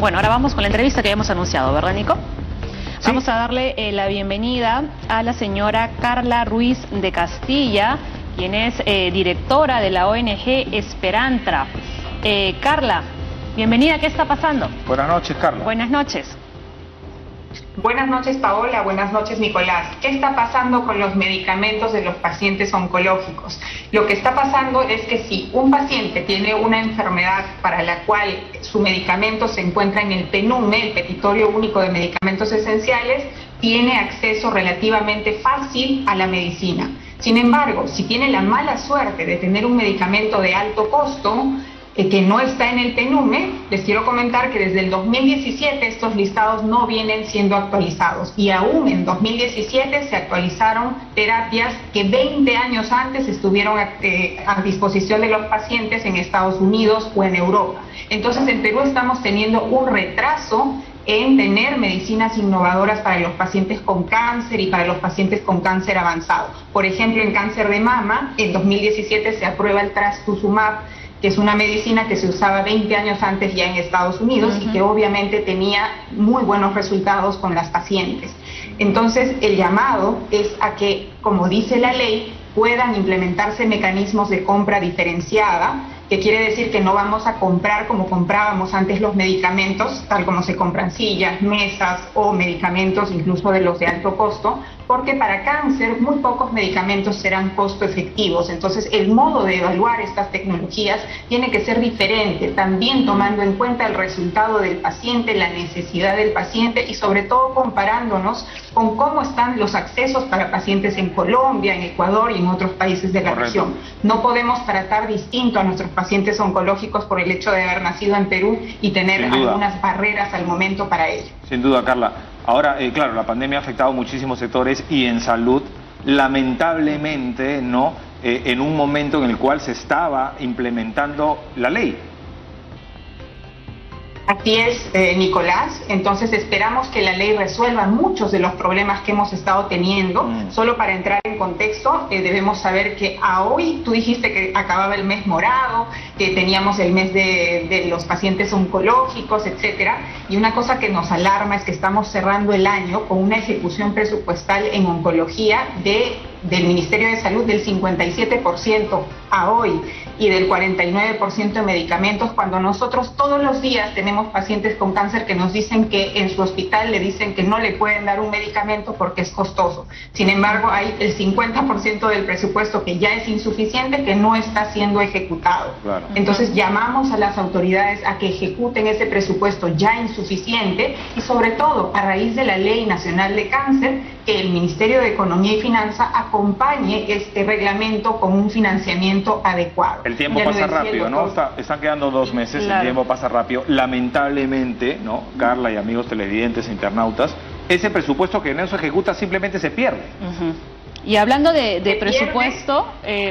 Bueno, ahora vamos con la entrevista que habíamos anunciado, ¿verdad, Nico? Sí. Vamos a darle la bienvenida a la señora Carla Ruiz de Castilla, quien es directora de la ONG Esperantra. Carla, bienvenida, ¿qué está pasando? Buenas noches, Carla. Buenas noches. Buenas noches, Paola. Buenas noches, Nicolás. ¿Qué está pasando con los medicamentos de los pacientes oncológicos? Lo que está pasando es que si un paciente tiene una enfermedad para la cual su medicamento se encuentra en el PENUME, el Petitorio Único de Medicamentos Esenciales, tiene acceso relativamente fácil a la medicina. Sin embargo, si tiene la mala suerte de tener un medicamento de alto costo, que no está en el PENUME, les quiero comentar que desde el 2017 estos listados no vienen siendo actualizados y aún en 2017 se actualizaron terapias que 20 años antes estuvieron a disposición de los pacientes en Estados Unidos o en Europa. Entonces en Perú estamos teniendo un retraso en tener medicinas innovadoras para los pacientes con cáncer y para los pacientes con cáncer avanzado. Por ejemplo, en cáncer de mama, en 2017 se aprueba el trastuzumab, que es una medicina que se usaba 20 años antes ya en Estados Unidos y que obviamente tenía muy buenos resultados con las pacientes. Entonces, el llamado es a que, como dice la ley, puedan implementarse mecanismos de compra diferenciada, que quiere decir que no vamos a comprar como comprábamos antes los medicamentos, tal como se compran sillas, mesas o medicamentos incluso de los de alto costo, porque para cáncer muy pocos medicamentos serán costo efectivos. Entonces el modo de evaluar estas tecnologías tiene que ser diferente, también tomando en cuenta el resultado del paciente, la necesidad del paciente y sobre todo comparándonos con cómo están los accesos para pacientes en Colombia, en Ecuador y en otros países de la región. No podemos tratar distinto a nuestros pacientes oncológicos por el hecho de haber nacido en Perú y tener algunas barreras al momento para ello. Sin duda, Carla. Ahora, claro, la pandemia ha afectado muchísimos sectores y en salud, lamentablemente, ¿no? En un momento en el cual se estaba implementando la ley. Así es, Nicolás. Entonces esperamos que la ley resuelva muchos de los problemas que hemos estado teniendo. Solo para entrar en contexto, debemos saber que a hoy, tú dijiste que acababa el mes morado, que teníamos el mes de los pacientes oncológicos, etcétera. Y una cosa que nos alarma es que estamos cerrando el año con una ejecución presupuestal en oncología del Ministerio de Salud del 57% a hoy y del 49% de medicamentos, cuando nosotros todos los días tenemos pacientes con cáncer que nos dicen que en su hospital le dicen que no le pueden dar un medicamento porque es costoso. Sin embargo, hay el 50% del presupuesto que ya es insuficiente, que no está siendo ejecutado. Claro. Entonces llamamos a las autoridades a que ejecuten ese presupuesto ya insuficiente y sobre todo a raíz de la Ley Nacional de Cáncer, que el Ministerio de Economía y Finanza acompañe este reglamento con un financiamiento adecuado. El tiempo pasa rápido, ¿no? Están quedando 2 meses, claro. El tiempo pasa rápido. Lamentablemente, ¿no? Carla y amigos televidentes e internautas, ese presupuesto que no se ejecuta simplemente se pierde. Y hablando de presupuesto,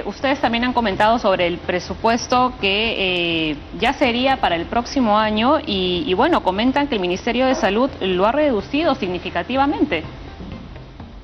ustedes también han comentado sobre el presupuesto que ya sería para el próximo año y bueno, comentan que el Ministerio de Salud lo ha reducido significativamente.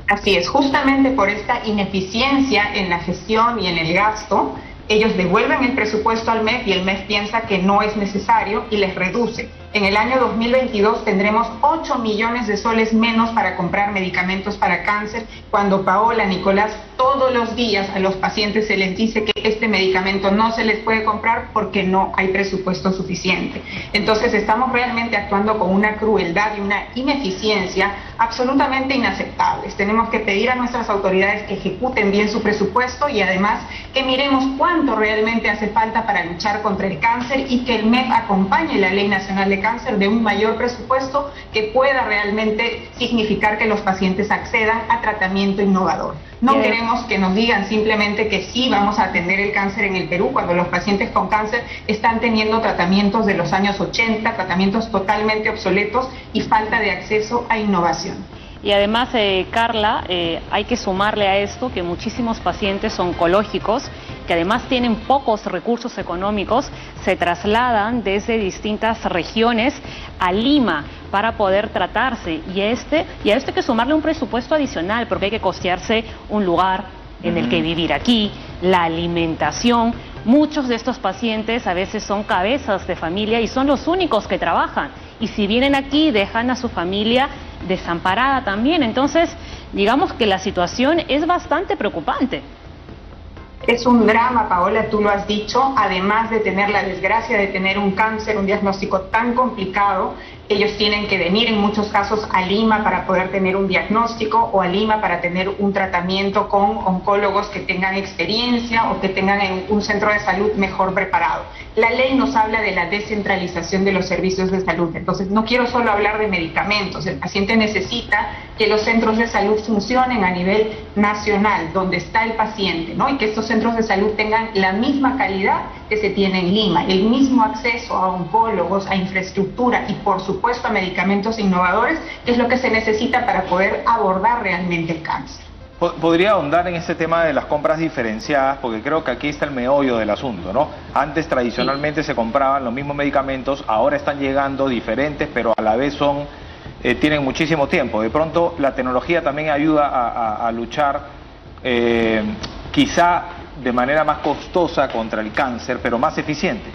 Así es, justamente por esta ineficiencia en la gestión y en el gasto, ellos devuelven el presupuesto al MEF y el MEF piensa que no es necesario y les reduce. En el año 2022 tendremos 8 millones de soles menos para comprar medicamentos para cáncer, cuando Paola, Nicolás, todos los días a los pacientes se les dice que este medicamento no se les puede comprar porque no hay presupuesto suficiente. Entonces estamos realmente actuando con una crueldad y una ineficiencia absolutamente inaceptables. Tenemos que pedir a nuestras autoridades que ejecuten bien su presupuesto y además que miremos cuánto realmente hace falta para luchar contra el cáncer y que el MEF acompañe la Ley Nacional de Cáncer de un mayor presupuesto que pueda realmente significar que los pacientes accedan a tratamiento innovador. No queremos que nos digan simplemente que sí vamos a atender el cáncer en el Perú cuando los pacientes con cáncer están teniendo tratamientos de los años 80, tratamientos totalmente obsoletos y falta de acceso a innovación. Y además, Carla, hay que sumarle a esto que muchísimos pacientes oncológicos, que además tienen pocos recursos económicos, se trasladan desde distintas regiones a Lima para poder tratarse. Y a esto hay que sumarle un presupuesto adicional, porque hay que costearse un lugar en el que vivir aquí, la alimentación. Muchos de estos pacientes a veces son cabezas de familia y son los únicos que trabajan. y si vienen aquí dejan a su familia desamparada también. Entonces, digamos que la situación es bastante preocupante. Es un drama, Paola, tú lo has dicho, además de tener la desgracia de tener un cáncer, un diagnóstico tan complicado, ellos tienen que venir en muchos casos a Lima para poder tener un diagnóstico o a Lima para tener un tratamiento con oncólogos que tengan experiencia o que tengan un centro de salud mejor preparado. La ley nos habla de la descentralización de los servicios de salud, entonces no quiero solo hablar de medicamentos, el paciente necesita que los centros de salud funcionen a nivel nacional, donde está el paciente, ¿no? Y que estos centros de salud tengan la misma calidad que se tiene en Lima, el mismo acceso a oncólogos, a infraestructura y por supuesto a medicamentos innovadores, que es lo que se necesita para poder abordar realmente el cáncer. ¿Podría ahondar en este tema de las compras diferenciadas? Porque creo que aquí está el meollo del asunto, ¿no? Antes tradicionalmente se compraban los mismos medicamentos, ahora están llegando diferentes, pero a la vez tienen muchísimo tiempo. De pronto la tecnología también ayuda a luchar quizá de manera más costosa contra el cáncer, pero más eficiente.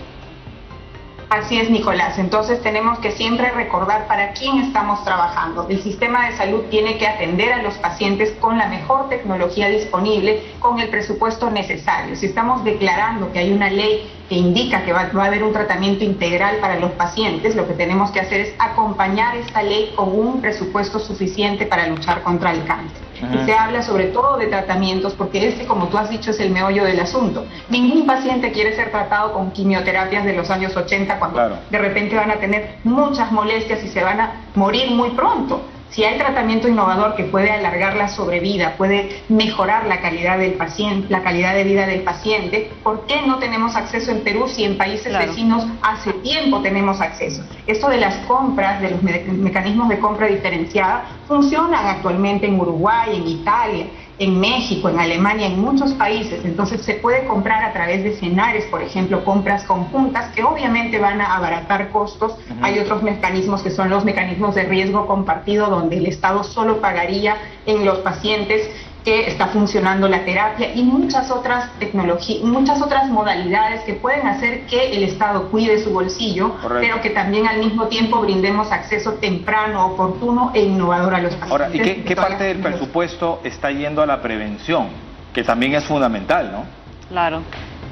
Así es, Nicolás. Entonces tenemos que siempre recordar para quién estamos trabajando. El sistema de salud tiene que atender a los pacientes con la mejor tecnología disponible, con el presupuesto necesario. Si estamos declarando que hay una ley que indica que va a haber un tratamiento integral para los pacientes, lo que tenemos que hacer es acompañar esta ley con un presupuesto suficiente para luchar contra el cáncer. Y se habla sobre todo de tratamientos, porque como tú has dicho, es el meollo del asunto. Ningún paciente quiere ser tratado con quimioterapias de los años 80, cuando de repente van a tener muchas molestias y se van a morir muy pronto. Si hay tratamiento innovador que puede alargar la sobrevida, puede mejorar la calidad del paciente, la calidad de vida del paciente, ¿por qué no tenemos acceso en Perú si en países vecinos hace tiempo tenemos acceso? Esto de las compras, de los mecanismos de compra diferenciada, funcionan actualmente en Uruguay, en Italia, en México, en Alemania, en muchos países. Entonces se puede comprar a través de Cenares, por ejemplo, compras conjuntas que obviamente van a abaratar costos. Hay otros mecanismos que son los mecanismos de riesgo compartido, donde el Estado solo pagaría en los pacientes que está funcionando la terapia, y muchas otras tecnologías, muchas otras modalidades que pueden hacer que el Estado cuide su bolsillo, pero que también al mismo tiempo brindemos acceso temprano, oportuno e innovador a los pacientes. Ahora, ¿y qué parte del presupuesto está yendo a la prevención? Que también es fundamental, ¿no? Claro.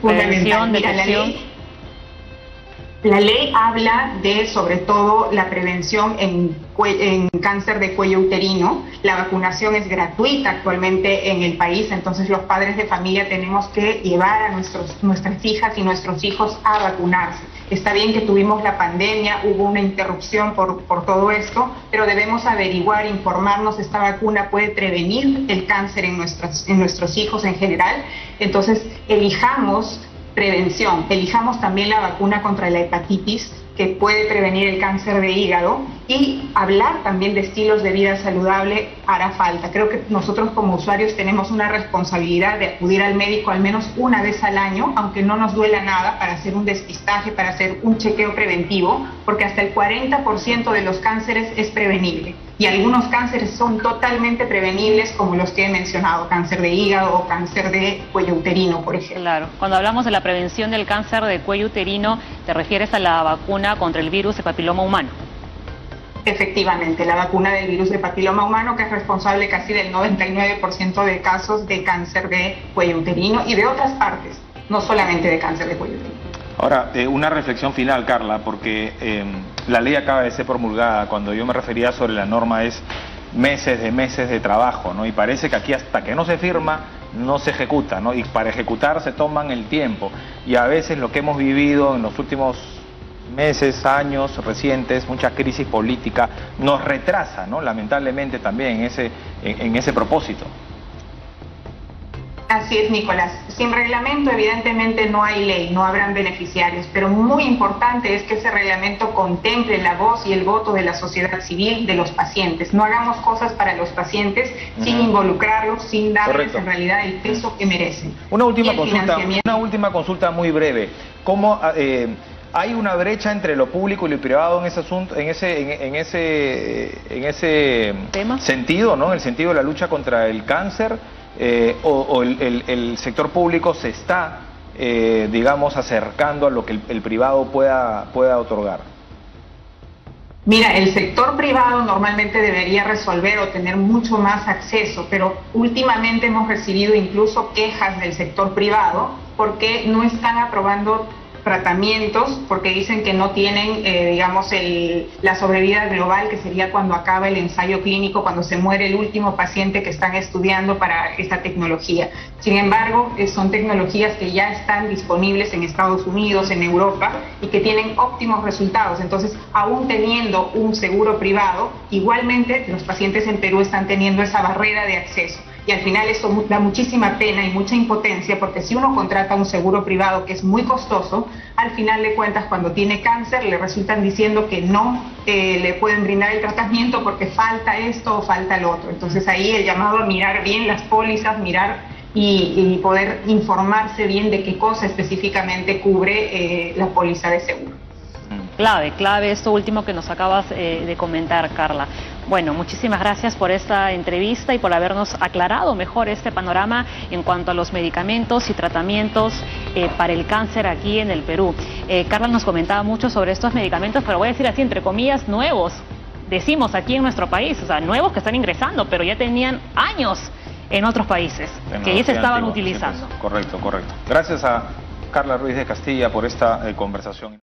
Prevención, detección. La ley habla de, sobre todo, la prevención en cáncer de cuello uterino. La vacunación es gratuita actualmente en el país, entonces los padres de familia tenemos que llevar a nuestras hijas y nuestros hijos a vacunarse. Está bien que tuvimos la pandemia, hubo una interrupción por todo esto, pero debemos averiguar, informarnos. Esta vacuna puede prevenir el cáncer en nuestros hijos en general. Entonces, elijamos prevención, elijamos también la vacuna contra la hepatitis, que puede prevenir el cáncer de hígado, y hablar también de estilos de vida saludable hará falta. Creo que nosotros como usuarios tenemos una responsabilidad de acudir al médico al menos una vez al año, aunque no nos duela nada, para hacer un despistaje, para hacer un chequeo preventivo, porque hasta el 40% de los cánceres es prevenible. Y algunos cánceres son totalmente prevenibles, como los que he mencionado, cáncer de hígado o cáncer de cuello uterino, por ejemplo. Claro, cuando hablamos de la prevención del cáncer de cuello uterino, te refieres a la vacuna contra el virus de papiloma humano. Efectivamente, la vacuna del virus de papiloma humano, que es responsable casi del 99% de casos de cáncer de cuello uterino y de otras partes, no solamente de cáncer de cuello uterino. Ahora, una reflexión final, Carla, porque la ley acaba de ser promulgada. Cuando yo me refería sobre la norma es meses de trabajo, ¿no? Y parece que aquí hasta que no se firma, no se ejecuta, ¿no? Y para ejecutar se toman el tiempo. Y a veces lo que hemos vivido en los últimos meses, años recientes, mucha crisis política, nos retrasa, ¿no? Lamentablemente también en ese propósito. Así es, Nicolás. Sin reglamento, evidentemente, no hay ley, no habrán beneficiarios, pero muy importante es que ese reglamento contemple la voz y el voto de la sociedad civil, de los pacientes. No hagamos cosas para los pacientes sin involucrarlos, sin darles en realidad el peso que merecen. Una última consulta muy breve. ¿Cómo hay una brecha entre lo público y lo privado en ese asunto, en ese sentido, ¿no? En el sentido de la lucha contra el cáncer? ¿O el sector público se está, digamos, acercando a lo que el privado pueda otorgar? Mira, el sector privado normalmente debería resolver o tener mucho más acceso, pero últimamente hemos recibido incluso quejas del sector privado porque no están aprobando tratamientos, porque dicen que no tienen, digamos, la sobrevida global, que sería cuando acaba el ensayo clínico, cuando se muere el último paciente que están estudiando para esta tecnología. Sin embargo, son tecnologías que ya están disponibles en Estados Unidos, en Europa, y que tienen óptimos resultados. Entonces, aún teniendo un seguro privado, igualmente los pacientes en Perú están teniendo esa barrera de acceso. Y al final eso da muchísima pena y mucha impotencia, porque si uno contrata un seguro privado que es muy costoso, al final de cuentas cuando tiene cáncer le resultan diciendo que no le pueden brindar el tratamiento porque falta esto o falta lo otro. Entonces ahí el llamado a mirar bien las pólizas, mirar y poder informarse bien de qué cosa específicamente cubre la póliza de seguro. Clave esto último que nos acabas de comentar, Carla. Bueno, muchísimas gracias por esta entrevista y por habernos aclarado mejor este panorama en cuanto a los medicamentos y tratamientos para el cáncer aquí en el Perú. Carla nos comentaba mucho sobre estos medicamentos, pero voy a decir así, entre comillas, nuevos. Decimos aquí en nuestro país, o sea, nuevos que están ingresando, pero ya tenían años en otros países que ya se estaban utilizando. Correcto. Gracias a Carla Ruiz de Castilla por esta conversación.